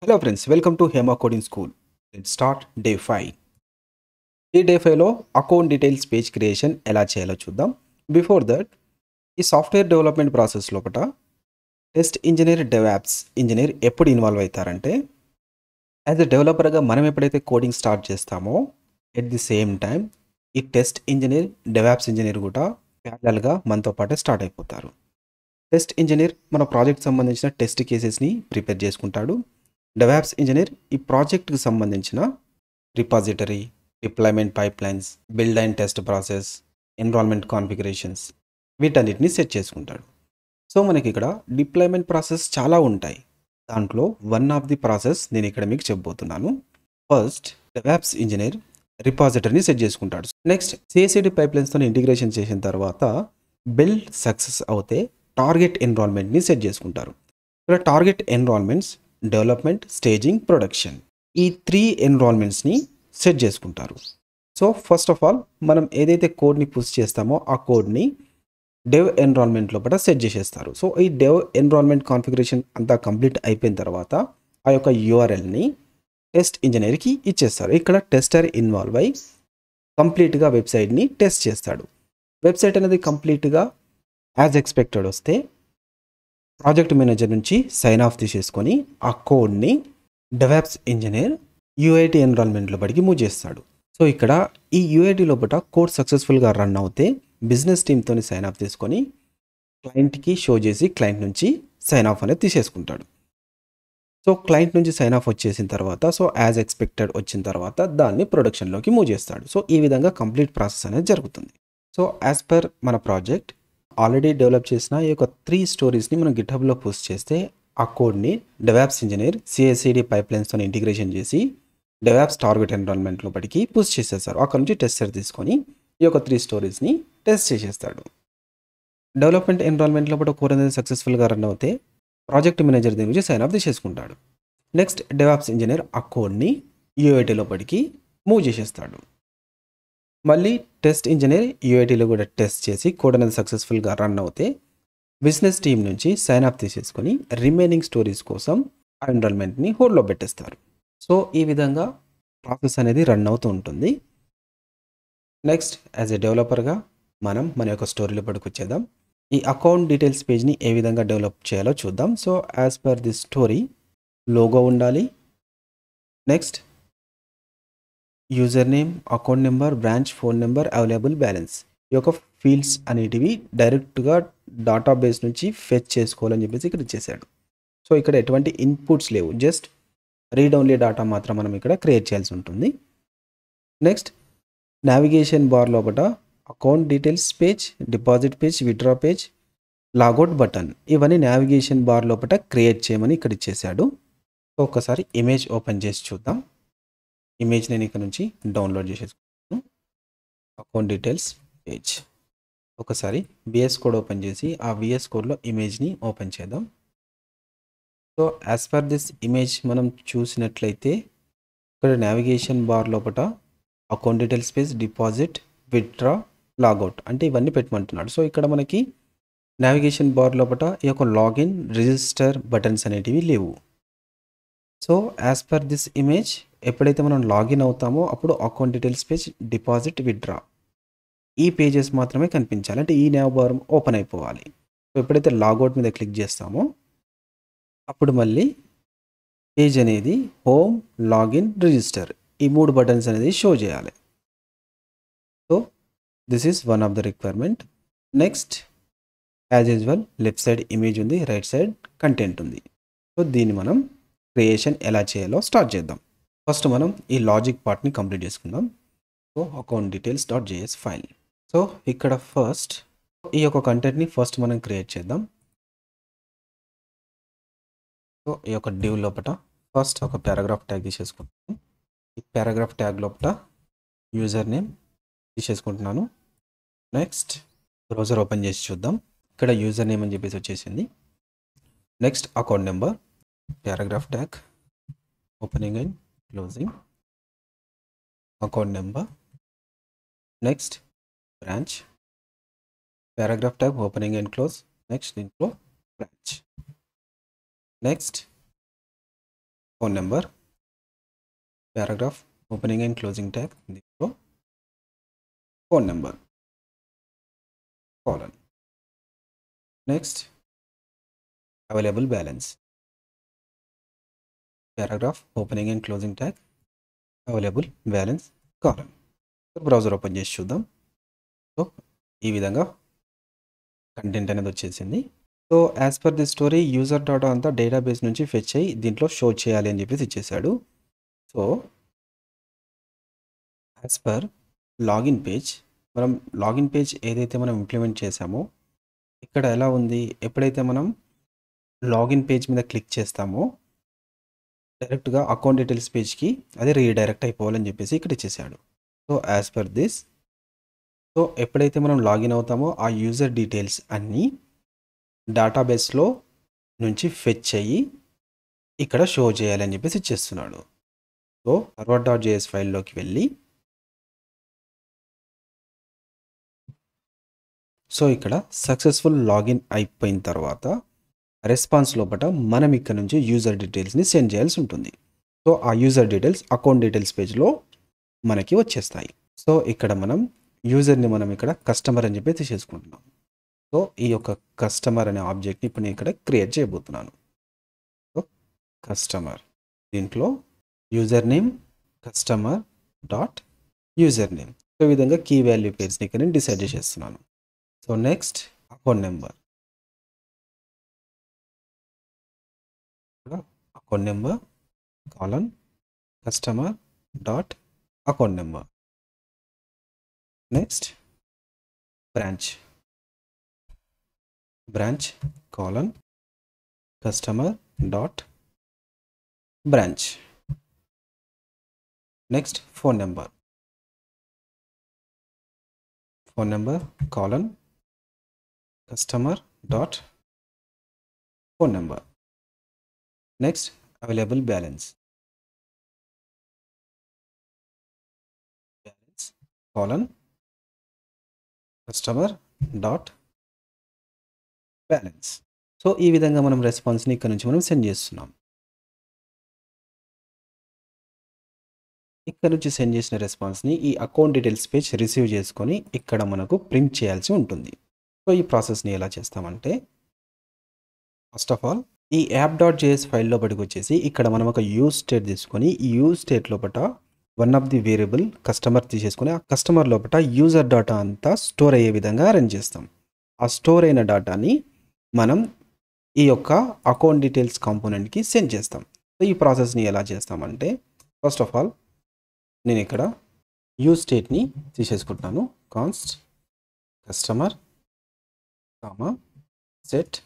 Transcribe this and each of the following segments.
Hello friends, welcome to Hema Coding School. Let's start day 5. ఈ day 5లో account details page creation ఎలా చేయాలో చూద్దాం. బిఫోర్ దట్ ఈ సాఫ్ట్వేర్ డెవలప్మెంట్ ప్రాసెస్ లోపల టెస్ట్ ఇంజనీర్ డెవాప్స్ ఇంజనీర్ ఎప్పుడు ఇన్వాల్వ్ అవుతారంటే యాజ్ ఎ డెవలపర్గా మనం ఎప్పుడైతే కోడింగ్ స్టార్ట్ చేస్తామో ఎట్ ది సేమ్ టైం ఈ టెస్ట్ ఇంజనీర్ డెవాప్స్ ఇంజనీర్ కూడా ప్యారలల్గా మనతో పాటే స్టార్ట్ అయిపోతారు. టెస్ట్ ఇంజనీర్ మన ప్రాజెక్ట్ సంబంధించిన టెస్ట్ కేసెస్ని ప్రిపేర్ చేసుకుంటాడు. డెవాప్స్ ఇంజనీర్ ఈ ప్రాజెక్ట్కి సంబంధించిన repository, deployment pipelines, build and test process, environment configurations వీటన్నిటిని సెట్ చేసుకుంటాడు. సో మనకి ఇక్కడ డిప్లాయ్మెంట్ ప్రాసెస్ చాలా ఉంటాయి. దాంట్లో వన్ ఆఫ్ ది ప్రాసెస్ నేను ఇక్కడ మీకు చెప్పబోతున్నాను. ఫస్ట్ డెవాప్స్ ఇంజనీర్ రిపాజిటరీని సెట్ చేసుకుంటాడు. నెక్స్ట్ సిఐసిడి పైప్లైన్స్తో ఇంటిగ్రేషన్ చేసిన తర్వాత బిల్డ్ సక్సెస్ అవుతే టార్గెట్ ఎన్విరాన్మెంట్ని సెట్ చేసుకుంటారు. ఇక్కడ target environments development, staging, production ఈ 3 ఎన్విరాన్మెంట్స్ని సెట్ చేసుకుంటారు. సో ఫస్ట్ ఆఫ్ ఆల్ మనం ఏదైతే కోడ్ని పుష్ చేస్తామో ఆ కోడ్ని డెవ్ ఎన్విరాన్మెంట్ లోపల సెట్ చేసేస్తారు. సో ఈ డెవ్ ఎన్విరాన్మెంట్ కాన్ఫిగరేషన్ అంతా కంప్లీట్ అయిపోయిన తర్వాత ఆ యొక్క యూఆర్ఎల్ని టెస్ట్ ఇంజనీర్కి ఇచ్చేస్తారు. ఇక్కడ టెస్టర్ ఇన్వాల్వ్ అయ్యి కంప్లీట్గా వెబ్సైట్ని టెస్ట్ చేస్తాడు. వెబ్సైట్ అనేది కంప్లీట్గా యాజ్ ఎక్స్పెక్టెడ్ వస్తే ప్రాజెక్ట్ మేనేజర్ నుంచి సైన్ ఆఫ్ తీసేసుకొని ఆ కోడ్ని డెవాప్స్ ఇంజనీర్ యూఐటీ ఎన్విరాన్మెంట్ లోపలికి మూవ్ చేస్తాడు. సో ఇక్కడ ఈ యూఐటీ లోపల కోడ్ సక్సెస్ఫుల్గా రన్ అవుతే బిజినెస్ టీమ్తో సైన్ ఆఫ్ తీసుకొని క్లయింట్కి షో చేసి క్లయింట్ నుంచి సైన్ ఆఫ్ అనేది తీసేసుకుంటాడు. సో క్లయింట్ నుంచి సైన్ ఆఫ్ వచ్చేసిన తర్వాత సో యాజ్ ఎక్స్పెక్టెడ్ వచ్చిన తర్వాత దాన్ని ప్రొడక్షన్లోకి మూవ్ చేస్తాడు. సో ఈ విధంగా కంప్లీట్ ప్రాసెస్ అనేది జరుగుతుంది. సో యాజ్ పర్ మన ప్రాజెక్ట్ ఆల్రెడీ డెవలప్ చేసిన ఈ యొక్క 3 స్టోరీస్ని మనం గిట్హబ్లో పోస్ట్ చేస్తే ఆ కోడ్ని డెవాప్స్ ఇంజనీర్ సిఐసిడి పైప్లైన్స్తో ఇంటిగ్రేషన్ చేసి డెవాప్స్ టార్గెట్ ఎన్విరాన్మెంట్ లోపలికి పుష్ చేసేస్తారు. అక్కడ నుంచి టెస్టర్ తీసుకొని ఈ యొక్క 3 స్టోరీస్ని టెస్ట్ చేసేస్తాడు. డెవలప్మెంట్ ఎన్విరాన్మెంట్ లోపల కోడ్ అనేది సక్సెస్ఫుల్గా రన్ అవుతే ప్రాజెక్ట్ మేనేజర్ దీని నుంచి సైన్ ఆఫ్ తీసేసుకుంటాడు. నెక్స్ట్ డెవాప్స్ ఇంజనీర్ ఆ కోడ్ని యూఐటీ లోపలికి మూవ్ చేసేస్తాడు. మళ్ళీ టెస్ట్ ఇంజనీర్ యూఐటీలో కూడా టెస్ట్ చేసి కోడ్ అనేది సక్సెస్ఫుల్గా రన్ అవుతే బిజినెస్ టీం నుంచి సైన్ ఆఫ్ తీసేసుకొని రిమైనింగ్ స్టోరీస్ కోసం ఆ ఎన్రోల్మెంట్ని హోల్డ్లో పెట్టేస్తారు. సో ఈ విధంగా ప్రాసెస్ అనేది రన్ అవుతూ ఉంటుంది. నెక్స్ట్ యాజ్ ఎ డెవలపర్గా మనం మన యొక్క స్టోరీలో పడుకొచ్చేద్దాం. ఈ అకౌంట్ డీటెయిల్స్ పేజ్ని ఏ విధంగా డెవలప్ చేయాలో చూద్దాం. So as per the story logo ఉండాలి. Next user name, account number, branch, phone number, available balance ఈ యొక్క ఫీల్డ్స్ అనేటివి డైరెక్ట్గా డేటాబేస్ నుంచి ఫెచ్ చేసుకోవాలని చెప్పేసి ఇక్కడ ఇచ్చేసాడు. సో ఇక్కడ ఎటువంటి ఇన్పుట్స్ లేవు, జస్ట్ రీడ్ ఓన్లీ డేటా మాత్రం మనం ఇక్కడ క్రియేట్ చేయాల్సి ఉంటుంది. నెక్స్ట్ నావిగేషన్ బార్ లోపల account details page, deposit page, withdraw page, logout button ఇవన్నీ నావిగేషన్ బార్ లోపల క్రియేట్ చేయమని ఇక్కడ ఇచ్చేసాడు. సో ఒకసారి ఇమేజ్ ఓపెన్ చేసి చూద్దాం. ఇమేజ్ నేను ఇక్కడ నుంచి డౌన్లోడ్ చేసేసుకున్నాను. అకౌంట్ డీటెయిల్స్ పేజ్ ఒకసారి విఎస్ కోడ్ ఓపెన్ చేసి ఆ విఎస్ కోడ్లో ఇమేజ్ని ఓపెన్ చేద్దాం. So as per this image మనం చూసినట్లయితే ఇక్కడ నావిగేషన్ బార్ లోపల account details page, deposit, withdraw, logout అంటే ఇవన్నీ పెట్టమంటున్నాడు. సో ఇక్కడ మనకి నావిగేషన్ బార్ లోపల ఈ యొక్క లాగిన్, రిజిస్టర్ బటన్స్ అనేటివి లేవు. So as per this image ఎప్పుడైతే మనం లాగిన్ అవుతామో అప్పుడు account details page, deposit, withdraw ఈ పేజెస్ మాత్రమే కనిపించాలి, అంటే ఈ నావ్ బార్ ఓపెన్ అయిపోవాలి. సో ఎప్పుడైతే లాగౌట్ మీద క్లిక్ చేస్తామో అప్పుడు మళ్ళీ పేజ్ అనేది హోమ్, లాగిన్, రిజిస్టర్ ఈ 3 బటన్స్ అనేది షో చేయాలి. So this is one of the requirement. Next as usual left side image ఉంది, రైట్ సైడ్ కంటెంట్ ఉంది. సో దీన్ని మనం క్రియేషన్ ఎలా చేయాలో స్టార్ట్ చేద్దాం. ఫస్ట్ మనం ఈ లాజిక్ పార్ట్ని కంప్లీట్ చేసుకుందాం. So account details dot JS file. So ఇక్కడ ఫస్ట్ ఈ యొక్క కంటెంట్ని ఫస్ట్ మనం క్రియేట్ చేద్దాం. సో ఈ యొక్క డివ్ లోపల ఫస్ట్ ఒక పారాగ్రాఫ్ ట్యాగ్ తీసేసుకుంటాను. ఈ పారాగ్రాఫ్ ట్యాగ్ లోపల యూజర్ నేమ్ తీసేసుకుంటున్నాను. నెక్స్ట్ బ్రౌజర్ ఓపెన్ చేసి చూద్దాం. ఇక్కడ యూజర్ నేమ్ అని చెప్పేసి వచ్చేసింది. Next account number, paragraph tag opening and closing, account number. Next branch, paragraph tag opening and close, next దీంట్లో branch. Next phone number, paragraph opening and closing tag, దీంట్లో phone number, colon. Next available balance, paragraph opening and closing tag, available balance, colon. Browser open చేసి చూద్దాం. So ఈ విధంగా content అనేది వచ్చేసింది. So as per the story user data అంతా database నుంచి fetch అయ్యి దీంట్లో షో చేయాలి అని చెప్పేసి ఇచ్చేసాడు. So as per login page, మనం లాగిన్ పేజ్ ఏదైతే మనం ఇంప్లిమెంట్ చేసామో ఇక్కడ ఎలా ఉంది, ఎప్పుడైతే మనం లాగిన్ పేజ్ మీద క్లిక్ చేస్తామో డైరెక్ట్గా అకౌంట్ డీటెయిల్స్ పేజ్కి అది రీడైరెక్ట్ అయిపోవాలని చెప్పేసి ఇక్కడ ఇచ్చేసాడు. So as per this, so ఎప్పుడైతే మనం లాగిన్ అవుతామో ఆ యూజర్ డీటెయిల్స్ అన్నీ డేటాబేస్లో నుంచి ఫెచ్ అయ్యి ఇక్కడ షో చేయాలని చెప్పేసి ఇచ్చేస్తున్నాడు. సో server.js ఫైల్లోకి వెళ్ళి, సో ఇక్కడ సక్సెస్ఫుల్ లాగిన్ అయిపోయిన తర్వాత రెస్పాన్స్ లోపల మనం ఇక్కడ నుంచి యూజర్ డీటెయిల్స్ని సెండ్ చేయాల్సి ఉంటుంది. సో ఆ యూజర్ డీటెయిల్స్ అకౌంట్ డీటెయిల్స్ పేజ్లో మనకి వచ్చేస్తాయి. సో ఇక్కడ మనం యూజర్ని మనం ఇక్కడ కస్టమర్ అని చెప్పి తీసేసుకుంటున్నాం. సో ఈ యొక్క కస్టమర్ అనే ఆబ్జెక్ట్ని ఇప్పుడు నేను ఇక్కడ క్రియేట్ చేయబోతున్నాను. సో కస్టమర్, దీంట్లో user name customer dot user name. So ఈ విధంగా కీ వాల్యూ పేర్స్ని ఇక్కడ నేను డిసైడ్ చేసేస్తున్నాను. So next account number, account number colon customer dot account number. Next branch colon customer dot branch. Next phone number colon customer dot phone number. Next available balance colon customer dot balance. So ఈ విధంగా మనం రెస్పాన్స్ని ఇక్కడ నుంచి మనం send చేస్తున్నాం. ఇక్కడ నుంచి send చేసిన రెస్పాన్స్ని ఈ అకౌంట్ డీటెయిల్స్ పేజ్ రిసీవ్ చేసుకొని ఇక్కడ మనకు ప్రింట్ చేయాల్సి ఉంటుంది. సో ఈ ప్రాసెస్ని ఎలా చేస్తామంటే, ఫస్ట్ ఆఫ్ ఆల్ ఈ యాప్.js ఫైల్లో బడికి వచ్చేసి ఇక్కడ మనం ఒక యూజ్ స్టేట్ తీసుకొని ఈ యూజ్ స్టేట్ లోపల one of the variable customer తీసేసుకొని ఆ కస్టమర్ లోపల యూజర్ డేటా అంతా స్టోర్ అయ్యే విధంగా అరేంజ్ చేస్తాం. ఆ స్టోర్ అయిన డేటాని మనం ఈ యొక్క అకౌంట్ డీటెయిల్స్ కాంపోనెంట్కి సెండ్ చేస్తాం. సో ఈ ప్రాసెస్ని ఎలా చేస్తామంటే, ఫస్ట్ ఆఫ్ ఆల్ నేను ఇక్కడ యూజ్ స్టేట్ని తీసేసుకుంటున్నాను. Const customer set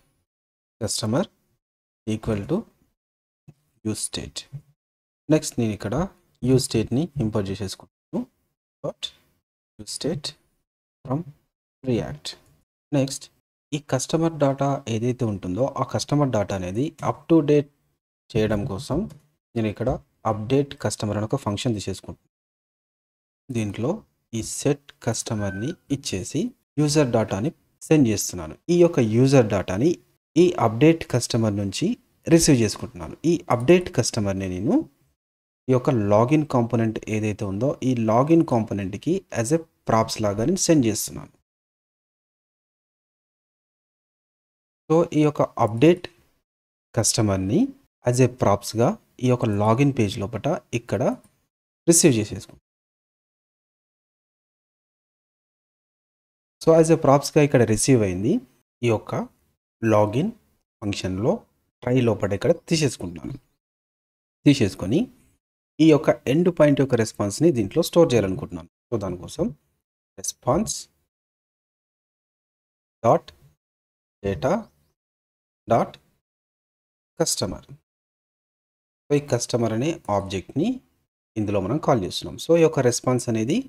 customer equal to use state. Next నేను ఇక్కడ యూజ్ స్టేట్ని ఇంపోర్ట్ చేసేసుకుంటాను. Dot use state from React. Next ఈ కస్టమర్ డేటా ఏదైతే ఉంటుందో ఆ కస్టమర్ డేటా అనేది అప్ టు డేట్ చేయడం కోసం నేను ఇక్కడ అప్డేట్ కస్టమర్ అని ఒక ఫంక్షన్ తీసేసుకుంటాను. దీంట్లో ఈ సెట్ కస్టమర్ని ఇచ్చేసి యూజర్ డేటాని సెండ్ చేస్తున్నాను. ఈ యొక్క యూజర్ డేటాని ఈ అప్డేట్ కస్టమర్ నుంచి రిసీవ్ చేసుకుంటున్నాను. ఈ అప్డేట్ కస్టమర్ని నేను ఈ యొక్క లాగిన్ కాంపోనెంట్ ఏదైతే ఉందో ఈ లాగిన్ కాంపోనెంట్కి యాజ్ ఎ ప్రాప్స్ లాగా నేను సెండ్ చేస్తున్నాను. సో ఈ యొక్క అప్డేట్ కస్టమర్ని యాజ్ ఏ ప్రాప్స్గా ఈ యొక్క లాగిన్ పేజ్ లోపల ఇక్కడ రిసీవ్ చేసేసుకుంటాం. సో యాజ్ ఏ ప్రాప్స్గా ఇక్కడ రిసీవ్ అయింది. ఈ యొక్క లాగిన్ ఫంక్షన్లో ట్రై లోపల ఇక్కడ తీసేసుకొని ఈ యొక్క ఎండ్ పాయింట్ యొక్క రెస్పాన్స్ని దీంట్లో స్టోర్ చేయాలనుకుంటున్నాను. సో దానికోసం response dot data dot customer. So ఈ కస్టమర్ అనే ఆబ్జెక్ట్ని ఇందులో మనం కాల్ చేస్తున్నాం. సో ఈ యొక్క రెస్పాన్స్ అనేది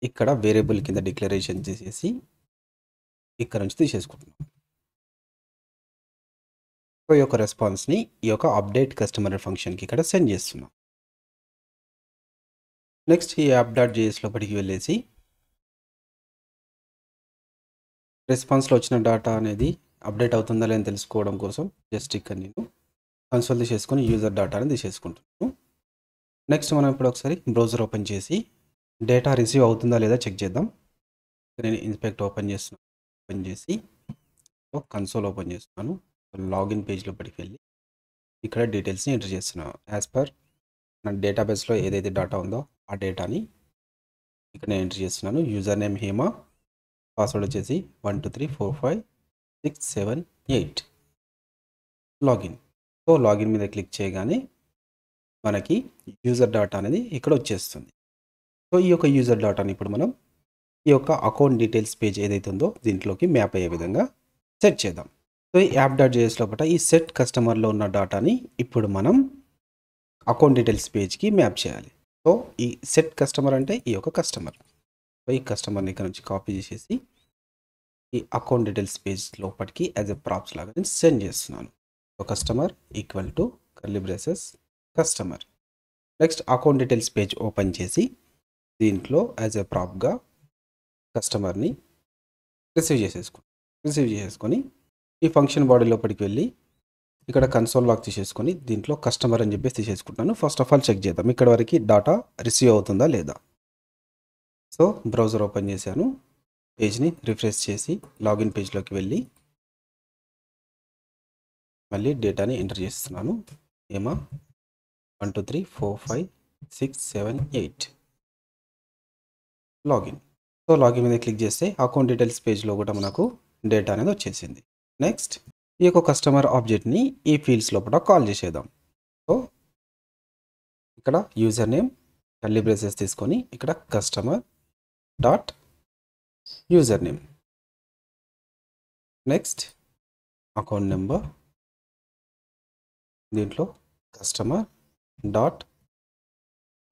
ఇక్కడ వేరియబుల్ కింద డిక్లరేషన్ చేసేసి ఇక్కడ నుంచి తీసేసుకుంటున్నాం. సో ఈ యొక్క రెస్పాన్స్ని ఈ యొక్క అప్డేట్ కస్టమర్ ఫంక్షన్కి ఇక్కడ సెండ్ చేస్తున్నాం. నెక్స్ట్ ఈ యాప్.js లోపలికి వెళ్ళేసి రెస్పాన్స్లో వచ్చిన డేటా అనేది అప్డేట్ అవుతుందా లేదని తెలుసుకోవడం కోసం జస్ట్ ఇక్కడ నేను కన్సోల్ తీసేసుకొని యూజర్ డాటా అనేది తీసేసుకుంటున్నాను. నెక్స్ట్ మనం ఇప్పుడు ఒకసారి బ్రౌజర్ ఓపెన్ చేసి డేటా రిసీవ్ అవుతుందా లేదా చెక్ చేద్దాం. నేను ఇన్స్పెక్ట్ ఓపెన్ చేస్తున్నాను. ఓపెన్ చేసి కన్సోల్ ఓపెన్ చేస్తున్నాను. లాగిన్ పేజ్ లోపలికి వెళ్ళి ఇక్కడ డీటెయిల్స్ని ఎంటర్ చేస్తున్నాను. యాజ్ పర్ నా డేటాబేస్లో ఏదైతే డేటా ఉందో ఆ డేటాని ఇక్కడ నేను ఎంటర్ చేస్తున్నాను. యూజర్ నేమ్ హేమా, పాస్వర్డ్ వచ్చేసి 12345678. లాగిన్. సో లాగిన్ మీద క్లిక్ చేయగానే మనకి యూజర్ డాటా అనేది ఇక్కడ వచ్చేస్తుంది. సో ఈ యొక్క యూజర్ డాటాని ఇప్పుడు మనం ఈ యొక్క అకౌంట్ డీటెయిల్స్ పేజ్ ఏదైతే ఉందో దీంట్లోకి మ్యాప్ అయ్యే విధంగా సెట్ చేద్దాం. సో ఈ యాప్.js లోపల ఈ సెట్ కస్టమర్లో ఉన్న డాటాని ఇప్పుడు మనం అకౌంట్ డీటెయిల్స్ పేజ్కి మ్యాప్ చేయాలి. సో ఈ సెట్ కస్టమర్ అంటే ఈ యొక్క కస్టమర్. సో ఈ కస్టమర్ని ఇక్కడ నుంచి కాపీ చేసేసి ఈ అకౌంట్ డీటెయిల్స్ పేజ్ లోపలికి యాజ్ ఎ ప్రాప్స్ లాగా నేను సెండ్ చేస్తున్నాను. So customer equal to curly braces customer. Next account details page open చేసి దీంట్లో యాజ్ ఎ ప్రాప్గా కస్టమర్ని రిసీవ్ చేసేసుకొని ఈ ఫంక్షన్ బాడీ లోపలికి వెళ్ళి ఇక్కడ కన్సోల్ లాక్ తీసేసుకొని దీంట్లో కస్టమర్ అని చెప్పేసి తీసేసుకుంటున్నాను. ఫస్ట్ ఆఫ్ ఆల్ చెక్ చేద్దాం ఇక్కడ వరకు డాటా రిసీవ్ అవుతుందా లేదా. సో బ్రౌజర్ ఓపెన్ చేశాను. పేజ్ని రిఫ్రెష్ చేసి లాగిన్ పేజ్లోకి వెళ్ళి మళ్ళీ డేటాని ఎంటర్ చేస్తున్నాను. ఏమా 12345678 లాగిన్. సో లాగిన్ మీద క్లిక్ చేస్తే అకౌంట్ డీటెయిల్స్ పేజ్లో కూడా మనకు డేటా అనేది వచ్చేసింది. నెక్స్ట్ ఈ యొక్క కస్టమర్ ఆబ్జెక్ట్ని ఈ ఫీల్డ్స్ లోపల కాల్ చేసేద్దాం. సో ఇక్కడ యూజర్ నేమ్ కర్లీ బ్రేసెస్ తీసుకొని ఇక్కడ customer dot user name. Next account number దీంట్లో customer dot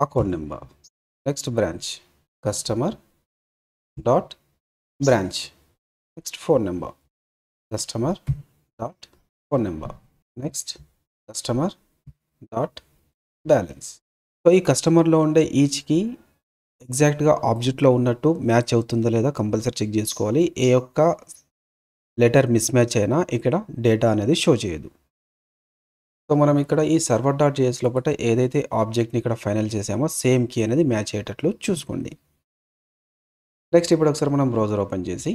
account number. Next branch customer dot branch. Next phone number customer dot phone number. Next customer dot balance. So ఈ కస్టమర్లో ఉండే ఈచ్కి ఎగ్జాక్ట్గా ఆబ్జెక్ట్లో ఉన్నట్టు match అవుతుందా లేదా కంపల్సరీ చెక్ చేసుకోవాలి. ఏ యొక్క లెటర్ మిస్ మ్యాచ్ అయినా ఇక్కడ డేటా అనేది షో చేయదు. సో మనం ఇక్కడ ఈ server.js లోపల ఏదైతే ఆబ్జెక్ట్ని ఇక్కడ ఫైనల్ చేసామో సేమ్ కీ అనేది మ్యాచ్ అయ్యేటట్లు చూసుకోండి. నెక్స్ట్ ఇప్పుడు ఒకసారి మనం బ్రౌజర్ ఓపెన్ చేసి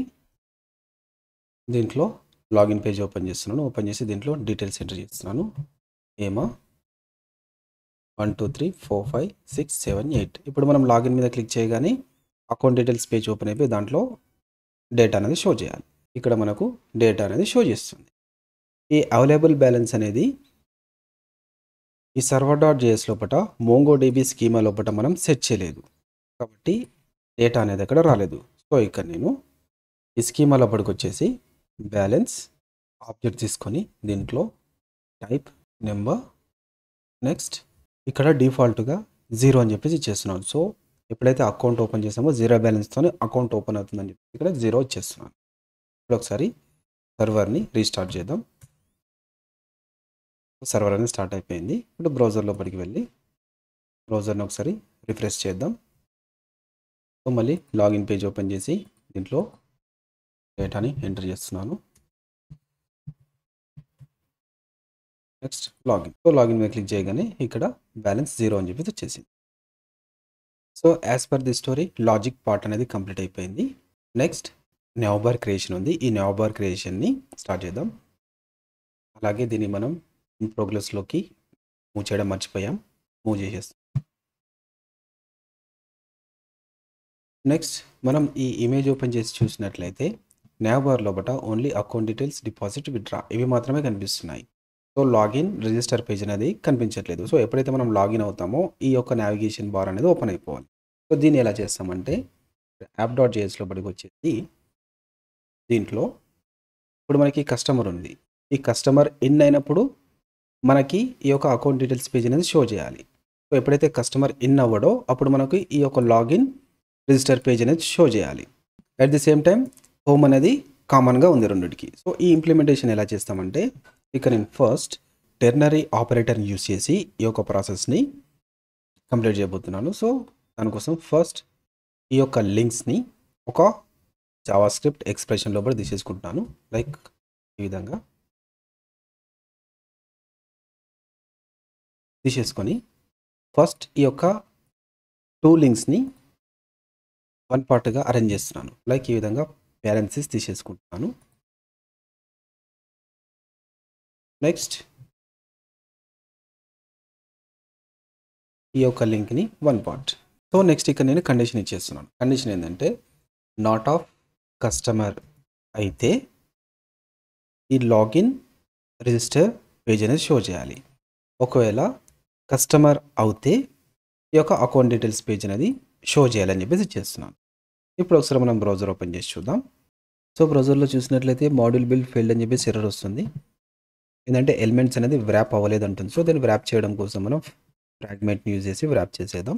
దీంట్లో లాగిన్ పేజ్ ఓపెన్ చేస్తున్నాను. ఓపెన్ చేసి దీంట్లో డీటెయిల్స్ ఎంటర్ చేస్తున్నాను. ఏమా 12345678. ఇప్పుడు మనం లాగిన్ మీద క్లిక్ చేయగానే అకౌంట్ డీటెయిల్స్ పేజ్ ఓపెన్ అయిపోయి దాంట్లో డేటా అనేది షో చేయాలి. ఇక్కడ మనకు డేటా అనేది షో చేస్తుంది. ఈ అవైలబుల్ బ్యాలెన్స్ అనేది ఈ server.js లోపల MongoDB స్కీమా లోపల మనం సెట్ చేయలేదు కాబట్టి డేటా అనేది అక్కడ రాలేదు. సో ఇక్కడ నేను ఈ స్కీమా లోపలికి వచ్చేసి బ్యాలెన్స్ ఆబ్జెక్ట్ తీసుకొని దీంట్లో టైప్ నెంబర్. నెక్స్ట్ ఇక్కడ డిఫాల్ట్గా 0 అని చెప్పేసి ఇచ్చేస్తున్నాను. సో ఎప్పుడైతే అకౌంట్ ఓపెన్ చేసామో 0 బ్యాలెన్స్తోనే అకౌంట్ ఓపెన్ అవుతుందని చెప్పి ఇక్కడ 0 ఇచ్చేస్తున్నాను. ఇప్పుడు ఒకసారి సర్వర్ని రీస్టార్ట్ చేద్దాం. సర్వర్ అనేది స్టార్ట్ అయిపోయింది. ఇప్పుడు బ్రౌజర్ లోపలికి వెళ్ళి బ్రౌజర్ని ఒకసారి రిఫ్రెష్ చేద్దాం. సో మళ్ళీ లాగిన్ పేజ్ ఓపెన్ చేసి దీంట్లో డేటాని ఎంటర్ చేస్తున్నాను. Next login. సో లాగిన్ మీద క్లిక్ చేయగానే ఇక్కడ బ్యాలెన్స్ 0 అని చెప్పేసి వచ్చేసింది. So as per the story logic part అనేది కంప్లీట్ అయిపోయింది. నెక్స్ట్ నవబార్ క్రియేషన్ ఉంది. ఈ నవబార్ క్రియేషన్ని స్టార్ట్ చేద్దాం. అలాగే దీన్ని మనం ఇన్ ప్రోగ్రెస్లోకి మూవ్ చేయడం మర్చిపోయాం, మూవ్ చేసేస్తాం. నెక్స్ట్ మనం ఈ ఇమేజ్ ఓపెన్ చేసి చూసినట్లయితే నవబార్ లోపల only account details, deposit, withdraw ఇవి మాత్రమే కనిపిస్తున్నాయి. సో లాగిన్, రిజిస్టర్ పేజ్ అనేది కనిపించట్లేదు. సో ఎప్పుడైతే మనం లాగిన్ అవుతామో ఈ యొక్క నావిగేషన్ బార్ అనేది ఓపెన్ అయిపోవాలి. సో దీన్ని ఎలా చేస్తామంటే యాప్.js లోపలికి వచ్చేసి దీంట్లో ఇప్పుడు మనకి కస్టమర్ ఉంది. ఈ కస్టమర్ ఇన్ అయినప్పుడు మనకి ఈ యొక్క అకౌంట్ డీటెయిల్స్ పేజ్ అనేది షో చేయాలి. సో ఎప్పుడైతే కస్టమర్ ఇన్ అవ్వడో అప్పుడు మనకి ఈ యొక్క లాగిన్, రిజిస్టర్ పేజ్ అనేది షో చేయాలి. At the same time home అనేది కామన్గా ఉంది రెండింటికి. సో ఈ ఇంప్లిమెంటేషన్ ఎలా చేస్తామంటే ఇక్కడ నేను ఫస్ట్ టెర్నరీ ఆపరేటర్ని యూస్ చేసి ఈ యొక్క ప్రాసెస్ని కంప్లీట్ చేయబోతున్నాను. సో దానికోసం ఫస్ట్ ఈ యొక్క లింక్స్ని ఒక జావాస్క్రిప్ట్ ఎక్స్ప్రెషన్ లోపల తీసేసుకుంటున్నాను. లైక్ ఈ విధంగా తీసేసుకొని ఫస్ట్ ఈ యొక్క 2 లింక్స్‌ని వన్ పార్ట్‌గా అరేంజ్ చేస్తున్నాను. లైక్ ఈ విధంగా పేరెంథసిస్ తీసేసుకుంటున్నాను. నెక్స్ట్ ఈ యొక్క లింక్‌ని వన్ పార్ట్. సో నెక్స్ట్ ఇక్కడ నేను కండిషన్ ఇచ్చేస్తున్నాను. కండిషన్ ఏంటంటే నాట్ ఆఫ్ కస్టమర్ అయితే ఈ లాగిన్ రిజిస్టర్ పేజ్ అనేది షో చేయాలి. ఒకవేళ కస్టమర్ అవుతే ఈ యొక్క అకౌంట్ డీటెయిల్స్ పేజ్ అనేది షో చేయాలని చెప్పేసి ఇచ్చేస్తున్నాను. ఇప్పుడు ఒకసారి మనం బ్రౌజర్ ఓపెన్ చేసి చూద్దాం. సో బ్రౌజర్లో చూసినట్లయితే మాడ్యూల్ బిల్డ్ ఫెయిల్డ్ అని చెప్పేసి ఎర్రర్ వస్తుంది. ఏంటంటే ఎలిమెంట్స్ అనేది వ్రాప్ అవ్వలేదు అంటుంది. సో దాన్ని వ్రాప్ చేయడం కోసం మనం ఫ్రాగ్మెంట్ని యూజ్ చేసి వ్రాప్ చేసేద్దాం.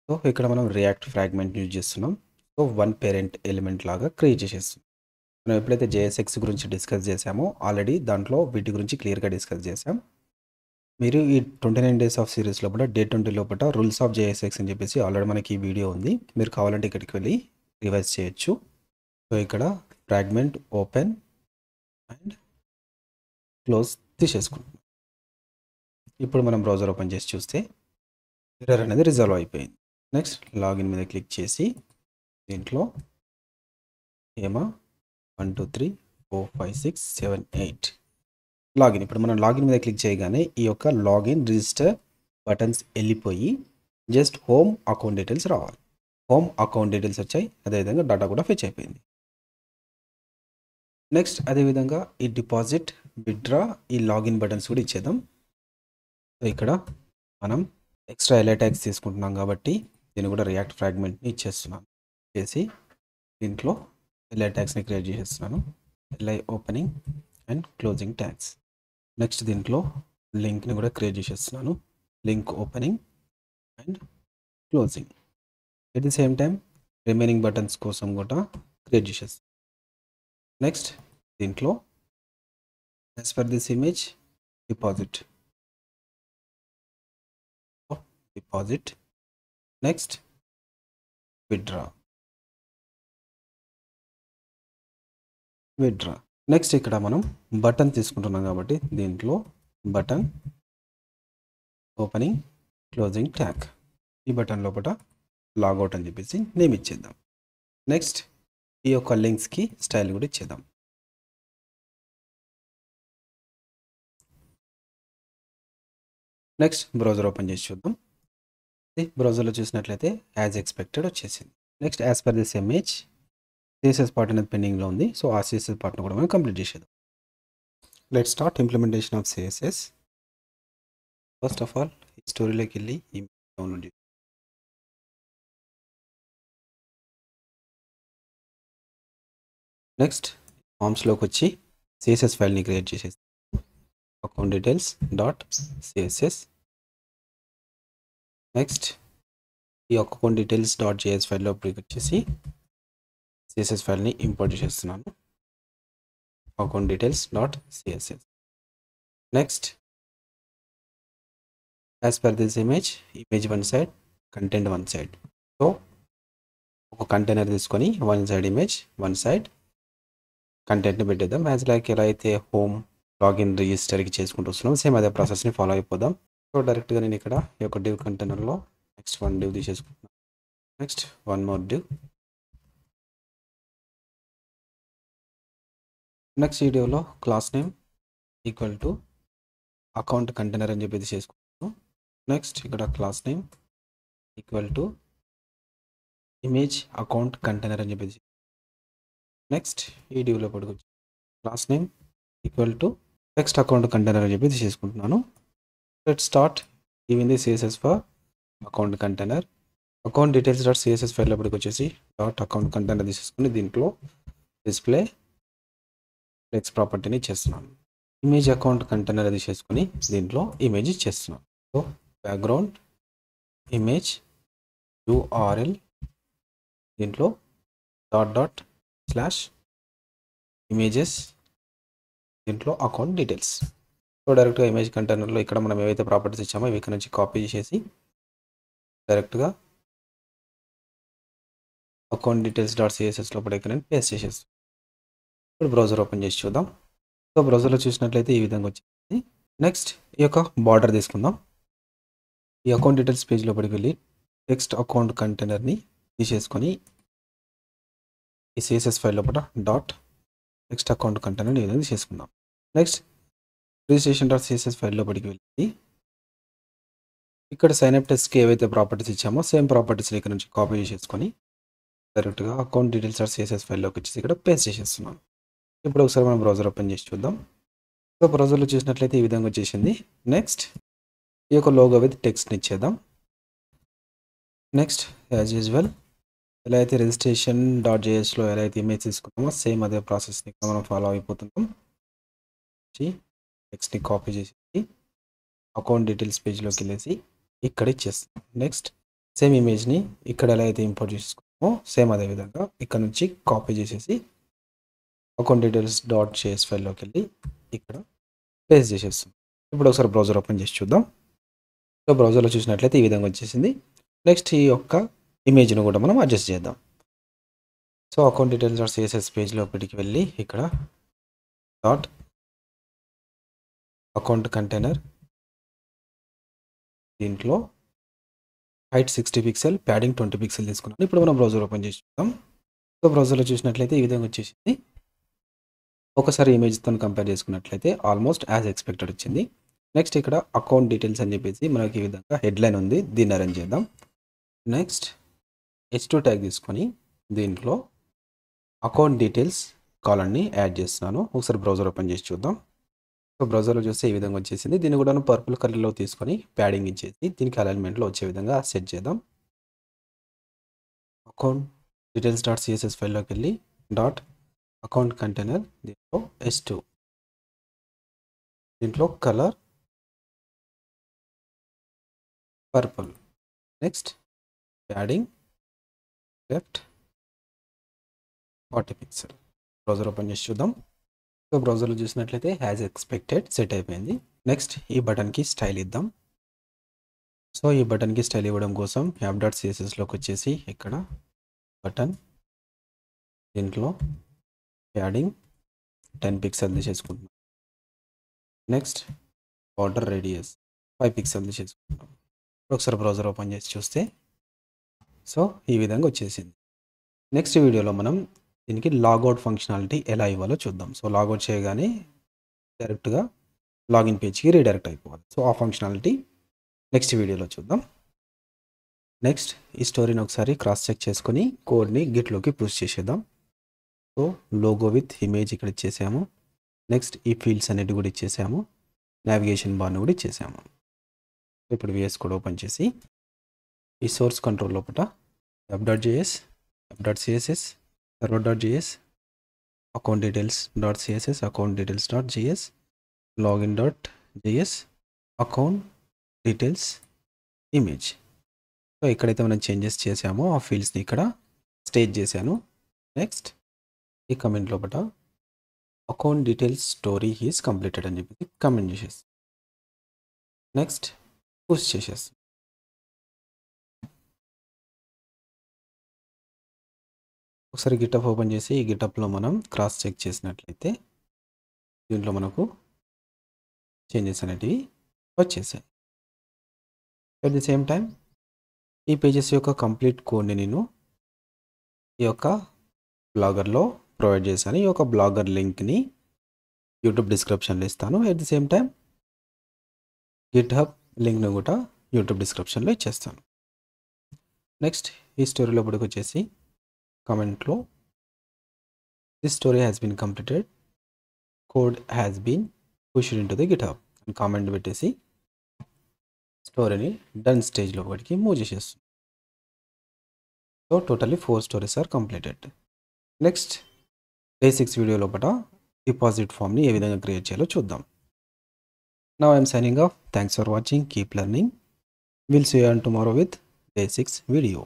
సో ఇక్కడ మనం రియాక్ట్ ఫ్రాగ్మెంట్ యూజ్ చేస్తున్నాం. సో వన్ పేరెంట్ ఎలిమెంట్ లాగా క్రియేట్ చేసేస్తున్నాం. మనం ఎప్పుడైతే JSX గురించి డిస్కస్ చేసామో ఆల్రెడీ దాంట్లో వీటి గురించి క్లియర్గా డిస్కస్ చేసాం. మీరు ఈ 29 డేస్ ఆఫ్ సిరీస్ లోపల డే 20 లోపల రూల్స్ ఆఫ్ JSX అని చెప్పేసి ఆల్రెడీ మనకి ఈ వీడియో ఉంది. మీరు కావాలంటే ఇక్కడికి వెళ్ళి రివైజ్ చేయొచ్చు. సో ఇక్కడ ఫ్రాగ్మెంట్ ఓపెన్ అండ్ క్లోజ్ తీసేసుకుంటున్నాం. ఇప్పుడు మనం బ్రౌజర్ ఓపెన్ చేసి చూస్తే ఎర్రర్ అనేది రిజాల్వ్ అయిపోయింది. నెక్స్ట్ లాగిన్ మీద క్లిక్ చేసి దీంట్లో ఏమా 1 2 3 4 5 6 7 8 లాగిన్. ఇప్పుడు మనం లాగిన్ మీద క్లిక్ చేయగానే ఈ యొక్క లాగిన్ రిజిస్టర్ బటన్స్ వెళ్ళిపోయి జస్ట్ హోమ్ అకౌంట్ డీటెయిల్స్ రావాలి. హోమ్ అకౌంట్ డీటెయిల్స్ వచ్చాయి. అదేవిధంగా డేటా కూడా ఫెచ్ అయిపోయింది. నెక్స్ట్ అదేవిధంగా ఈ డిపాజిట్ విత్డ్రా ఈ లాగిన్ బటన్స్ కూడా ఇచ్చేద్దాం. సో ఇక్కడ మనం ఎక్స్ట్రా ఎల్ఐ ట్యాగ్స్ తీసుకుంటున్నాం కాబట్టి దీన్ని కూడా రియాక్ట్ ఫ్రాగ్మెంట్ని ఇచ్చేస్తున్నాను. చేసి దీంట్లో ఎల్ఐ ట్యాగ్స్ని క్రియేట్ చేసేస్తున్నాను. LI opening and closing tags. Next దీంట్లో లింక్ని కూడా క్రియేట్ చేసేస్తున్నాను. Link opening and closing. At the same time remaining buttons కోసం కూడా క్రియేట్ చేసేస్తాను. నెక్స్ట్ దీంట్లో as per this image deposit. Next withdraw. Next ఇక్కడ మనం బటన్ తీసుకుంటున్నాం కాబట్టి దీంట్లో బటన్ ఓపెనింగ్ క్లోజింగ్ ట్యాగ్. ఈ బటన్ లోపల లాగౌట్ అని చెప్పేసి నేమ్ ఇచ్చేద్దాం. నెక్స్ట్ ఈ యొక్క లింక్స్కి స్టైల్ కూడా ఇచ్చేద్దాం. నెక్స్ట్ బ్రౌజర్ ఓపెన్ చేసి చూద్దాం. బ్రౌజర్లో చూసినట్లయితే యాజ్ ఎక్స్పెక్టెడ్ వచ్చేసింది. Next as per this image CSS part అనేది పెండింగ్లో ఉంది. సో ఆ CSS పార్ట్ను కూడా మనం కంప్లీట్ చేసేద్దాం. Let start implementation of CSS. First of all ఈ స్టోరీలోకి వెళ్ళి డౌన్లోడ్ చేసి నెక్స్ట్ ఫామ్స్లోకి వచ్చి CSS ఫైల్ని క్రియేట్ చేసేసి account details dot CSS. Next ఈ అకౌంట్ డీటెయిల్స్ డాట్ JS ఫైల్లో వచ్చేసి CSS ఫైల్ని ఇంపోర్ట్ చేసేస్తున్నాను. Account details dot CSS. Next as per this image one side content one side. So ఒక కంటైనర్ తీసుకొని one side image one side కంటెంట్ని పెట్టేద్దాం. As like ఎలా అయితే హోమ్ లాగిన్ రిజిస్టర్కి చేసుకుంటూ వస్తున్నాం సేమ్ అదే ప్రాసెస్ని ఫాలో అయిపోదాం. సో డైరెక్ట్గా నేను ఇక్కడ ఈ యొక్క డివ్ కంటైనర్లో నెక్స్ట్ వన్ డివ్ తీసేసుకుంటున్నాను. Next one more div. Next వీడియోలో class name equal to account container అని చెప్పేసి చేసుకుంటాను. నెక్స్ట్ ఇక్కడ class name equal to image account container అని చెప్పేసి. నెక్స్ట్ ఈ డివ్లో పడుకోవచ్చు class name equal to text account container అని చెప్పేసి చేసుకుంటున్నాను. Let start giving the CSS for account container. Account details dot CSS file లోపలికి వచ్చేసి డాట్ అకౌంట్ కంటైనర్ తీసేసుకుని దీంట్లో డిస్ప్లే టెక్స్ట్ ప్రాపర్టీని ఇచ్చేస్తున్నాను. ఇమేజ్ అకౌంట్ కంటైనర్ అది చేసుకుని దీంట్లో ఇమేజ్ ఇచ్చేస్తున్నాను. సో బ్యాక్గ్రౌండ్ ఇమేజ్ URL దీంట్లో డాట్ స్లాష్ ఇమేజెస్ దీంట్లో అకౌంట్ డీటెయిల్స్. సో డైరెక్ట్గా ఇమేజ్ కంటైనర్లో ఇక్కడ మనం ఏవైతే ప్రాపర్టీస్ ఇచ్చామో ఇవి ఇక్కడ నుంచి కాపీ చేసేసి డైరెక్ట్గా అకౌంట్ డీటెయిల్స్ డాట్ CSS లోపల ఇక్కడ నేను పేస్ట్ చేసేస్తాను. ఇప్పుడు బ్రౌజర్ ఓపెన్ చేసి చూద్దాం. సో బ్రౌజర్లో చూసినట్లయితే ఈ విధంగా వచ్చింది. నెక్స్ట్ ఈ యొక్క బార్డర్ తీసుకుందాం. ఈ అకౌంట్ డీటెయిల్స్ పేజ్ లోపలికి వెళ్ళి టెక్స్ట్ అకౌంట్ కంటైనర్ని తీసేసుకొని ఈ సిఎస్ఎస్ ఫైల్ లోపల డాట్ టెక్స్ట్ అకౌంట్ కంటైనర్ ఈ విధంగా తీసేసుకుందాం. Next registration dot CSS file లోపలికి వెళ్ళి ఇక్కడ సైన్అప్ టెస్ట్కి ఏవైతే ప్రాపర్టీస్ ఇచ్చామో సేమ్ ప్రాపర్టీస్ని ఇక్కడ నుంచి కాపీ చేసేసుకొని డైరెక్ట్గా అకౌంట్ డీటెయిల్స్ డాట్ సిఎస్ఎస్ ఫైల్లోకి వచ్చేసి ఇక్కడ పేస్ట్ చేసేస్తున్నాను. ఇప్పుడు ఒకసారి మనం బ్రౌజర్ ఓపెన్ చేసి చూద్దాం. సో బ్రౌజర్లో చూసినట్లయితే ఈ విధంగా వచ్చేసింది. నెక్స్ట్ ఈ యొక్క లోగో విత్ టెక్స్ట్ని ఇచ్చేద్దాం. నెక్స్ట్ యాజ్ యూజువల్ ఎలా అయితే రిజిస్ట్రేషన్ డాట్ జేఎస్లో ఎలా అయితే ఇమేజ్ తీసుకున్నామో సేమ్ అదే ప్రాసెస్ని మనం ఫాలో అయిపోతున్నాం. టెక్స్ట్ని కాపీ చేసి అకౌంట్ డీటెయిల్స్ పేజ్లోకి వెళ్ళేసి ఇక్కడ ఇచ్చేస్తాం. నెక్స్ట్ సేమ్ ఇమేజ్ని ఇక్కడ ఎలా అయితే ఇంపోర్ట్ చేసుకున్నామో సేమ్ అదే విధంగా ఇక్కడ నుంచి కాపీ చేసేసి అకౌంట్ డీటెయిల్స్ డాట్ జేఎస్ ఫైల్లోకి వెళ్ళి ఇక్కడ పేస్ట్ చేసేస్తాం. ఇప్పుడు ఒకసారి బ్రౌజర్ ఓపెన్ చేసి చూద్దాం. సో బ్రౌజర్లో చూసినట్లయితే ఈ విధంగా వచ్చేసింది. నెక్స్ట్ ఈ యొక్క ఇమేజ్ను కూడా మనం అడ్జస్ట్ చేద్దాం. So account details dot CSS పేజ్లోకి వెళ్ళి ఇక్కడ డాట్ అకౌంట్ కంటైనర్ దీంట్లో హైట్ 60 పిక్సెల్ ప్యాడింగ్ 20 పిక్సెల్ తీసుకున్నాను. ఇప్పుడు మనం బ్రౌజర్ ఓపెన్ చేసి చూద్దాం. సో బ్రౌజర్లో చూసినట్లయితే ఈ విధంగా వచ్చేసింది. ఒకసారి ఇమేజ్తో కంపేర్ చేసుకున్నట్లయితే ఆల్మోస్ట్ యాజ్ ఎక్స్పెక్టెడ్ వచ్చింది. నెక్స్ట్ ఇక్కడ అకౌంట్ డీటెయిల్స్ అని చెప్పేసి మనకి ఈ విధంగా హెడ్లైన్ ఉంది. దీన్ని అరేంజ్ చేద్దాం. నెక్స్ట్ H2 ట్యాగ్ తీసుకొని దీంట్లో అకౌంట్ డీటెయిల్స్ కాలమ్ని యాడ్ చేస్తున్నాను. ఒకసారి బ్రౌజర్ ఓపెన్ చేసి చూద్దాం. సో బ్రౌజర్లో చూస్తే ఈ విధంగా వచ్చేసింది. దీన్ని కూడా పర్పుల్ కలర్లో తీసుకొని ప్యాడింగ్ ఇచ్చేసి దీనికి అలైన్మెంట్లో వచ్చే విధంగా సెట్ చేద్దాం. అకౌంట్ డీటెయిల్స్ డాట్ సిఎస్ఎస్ ఫైల్లోకి వెళ్ళి డాట్ అకౌంట్ కంటైనర్ దీంట్లో H2 దీంట్లో colour purple. Next padding left 40 pixel. Browser open చేసి చూద్దాం. సో బ్రౌజర్లో చూసినట్లయితే యాజ్ ఎక్స్పెక్టెడ్ సెట్ అయిపోయింది. నెక్స్ట్ ఈ బటన్కి స్టైల్ ఇద్దాం. సో ఈ బటన్కి స్టైల్ ఇవ్వడం కోసం యాప్ డాట్ సిఎస్ఎస్లోకి వచ్చేసి ఇక్కడ బటన్ దీంట్లో ప్యాడింగ్ 10 పిక్సెల్ తీసేసుకుంటున్నాం. నెక్స్ట్ బార్డర్ రేడియస్ 5 పిక్సెల్ తీసేసుకుంటాం. ఒకసారి బ్రౌజర్ ఓపెన్ చేసి చూస్తే సో ఈ విధంగా వచ్చేసింది. నెక్స్ట్ వీడియోలో మనం దీనికి లాగౌట్ ఫంక్షనాలిటీ ఎలా ఇవ్వాలో చూద్దాం. సో లాగౌట్ చేయగానే డైరెక్ట్గా లాగిన్ పేజ్కి రీడైరెక్ట్ అయిపోవాలి. సో ఆ ఫంక్షనాలిటీ నెక్స్ట్ వీడియోలో చూద్దాం. నెక్స్ట్ ఈ స్టోరీని ఒకసారి క్రాస్ చెక్ చేసుకొని కోడ్ని గిట్లోకి పుష్ చేసేద్దాం. సో లోగో విత్ ఇమేజ్ ఇక్కడ ఇచ్చేసాము. నెక్స్ట్ ఈ ఫీల్డ్స్ అనేవి కూడా ఇచ్చేసాము. నావిగేషన్ బార్ని కూడా ఇచ్చేసాము. ఇప్పుడు VS కోడ్ ఓపెన్ చేసి ఈ సోర్స్ కంట్రోల్ లోపల app.js, app.css, server.js, account details.css, account details.js, login.js, account details image. So ఇక్కడైతే మనం చేంజెస్ చేసామో ఆ ఫీల్డ్స్ని ఇక్కడ స్టేజ్ చేశాను. నెక్స్ట్ ఈ కమెంట్ లోపల account details story is completed అని చెప్పి కమెంట్ చేసేసి నెక్స్ట్ పుష్ చేసేస్తాం. ఒకసారి గిటప్ ఓపెన్ చేసి ఈ గిటప్లో మనం క్రాస్ చెక్ చేసినట్లయితే దీంట్లో మనకు చేంజెస్ అనేటివి వచ్చేసాయి. అట్ ది సేమ్ టైం ఈ పేజెస్ యొక్క కంప్లీట్ కోడ్ని నేను ఈ యొక్క బ్లాగర్లో ప్రొవైడ్ చేశాను. ఈ యొక్క బ్లాగర్ లింక్ని యూట్యూబ్ డిస్క్రిప్షన్లో ఇస్తాను. At the same time GitHub లింక్ను కూడా యూట్యూబ్ డిస్క్రిప్షన్లో ఇచ్చేస్తాను. నెక్స్ట్ ఈ స్టోరీలో ఇప్పటికి వచ్చేసి కమెంట్లో this story has been completed, code has been pushed into the GitHub అని కామెంట్ పెట్టేసి స్టోరీని డన్ స్టేజ్లో ఒకటికి మూవ్ చేసేస్తుంది. So totally 4 stories are completed. Next day 6 video లోపల డిపాజిట్ ఫామ్ని ఏ విధంగా క్రియేట్ చేయాలో చూద్దాం. Now I am signing off. Thanks for watching. Keep learning. We'll see you on tomorrow with day 6 video.